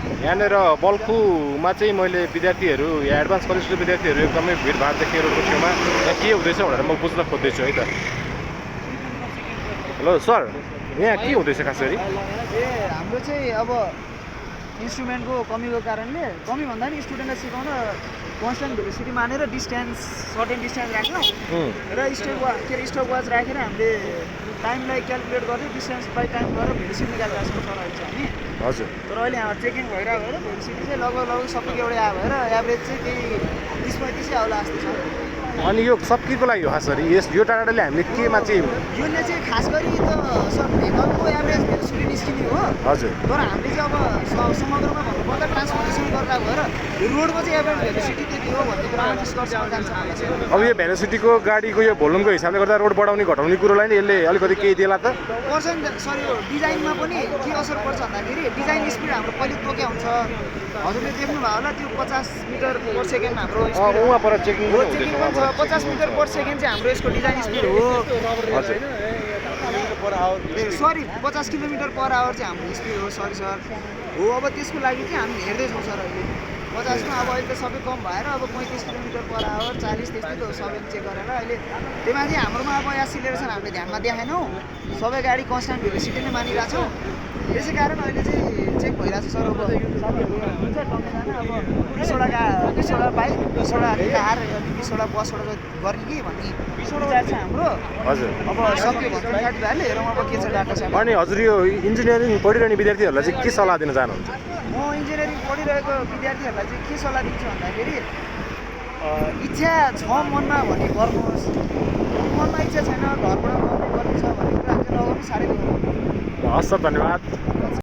यहाँनिर बल्खुमा चाहिँ मैले विद्यार्थीहरू या एडभान्स कलेजको विद्यार्थीहरू एकदमै भिडभाड देखेँ रोडको छेउमा। यहाँ के हुँदैछ भनेर म बुझ्न खोज्दैछु है त। हेलो सर, यहाँ के हुँदैछ खास गरी? हाम्रो चाहिँ अब इन्स्ट्रुमेन्टको कमीको कारणले, कमी भन्दा नि स्टुडेन्टलाई सिकाउन कन्स्ट्यान्ट भेलोसिटी मानेर डिस्टेन्स, सर्टेन डिस्टेन्स राख्नु र स्टप वाच राखेर हामीले टाइमलाई क्यालकुलेट गर्दै डिस्टेन्स बाई टाइम गरेर भेलोसिटी निकालिरहेको छौँ सर अहिले चाहिँ हामी। हजुर। तर अहिले हाम्रो चेकिङ भइरहेको भएर भेलोसिटी चाहिँ लगभग सबैको एउटै आयो भएर एभरेज चाहिँ त्यही 30-35 आउला जस्तो छ। अनि यो सबैको लागि हो खास गरी यो टाढाले हामीले केमा चाहिँ योले चाहिँ खास गरी त सर भेकलको एभरेज भेलोसिटी निस्किने हो। हजुर। तर हामीले चाहिँ अब समग्रमा भन्नुपर्दा ट्रान्सपोर्टेसन गर्दा भएर रोडको चाहिँ एभरेज भेलोसिटी त्यति हो भन्ने कुरामा डिस्कस गर्न जान्छ होला सर। अब यो भेलोसिटीको गाडीको यो भोल्युमको हिसाबले गर्दा रोड बढाउने घटाउने कुरोलाई नि यसले अलिकति केही देला त? पर्छ नि सर, यो डिजाइनमा पनि के असर पर्छ भन्दाखेरि डिजाइन स्पिड हाम्रो पहिले तोक्या हुन्छ। हजुरले देख्नुभयो होला त्यो 50 मिटर पर सेकेन्ड हाम्रो उहाँ पर चेकिङ पनि पनि छ। 50 मिटर पर सेकेन्ड चाहिँ हाम्रो यसको डिजाइन स्पिड हो। हजुर। सरी 50 किलोमिटर पर आवर चाहिँ हाम्रो स्पिड हो। सरी सर हो। अब त्यसको लागि चाहिँ हामी हेर्दैछौँ सर अहिले 50मा। अब अहिले त सबै कम भएर अब 35 किलोमिटर पर आवर 40 त्यस्तै त सबै चेक गरेर अहिले त्यही हाम्रोमा अब एक्सिलरेसन हामीले ध्यानमा देखाएनौँ। सबै गाडी कन्स्ट्यान्ट भेलोसिटी नै मानिरहेछौँ। त्यसै कारण अहिले चाहिँ चेक भइरहेको छ सर। अब साथीहरू हुन्छ टङ्गेजना अब 20वटा बाइक 20वटा कार 20वटा बसबाट गर्ने कि भन्ने विचार छ हाम्रो। हजुर। अब सक्यो भने साथीभाइले हेरौँ अब के छ डाटा सेट। अनि हजुर यो इन्जिनियरिङ पढिरहने विद्यार्थीहरूलाई चाहिँ के सल्लाह दिन चाहनुहुन्छ? म इन्जिनियरिङ पढिरहेको विद्यार्थीहरूलाई चाहिँ के सल्लाह दिन्छु भन्दाखेरि इच्छा छ मनमा भने गर्नुहोस्। मनमा इच्छा छैन घरबाट गर्ने छ भन्ने कुरा चाहिँ नगर्नु साह्रै गर्नु। हस् सर, धन्यवाद।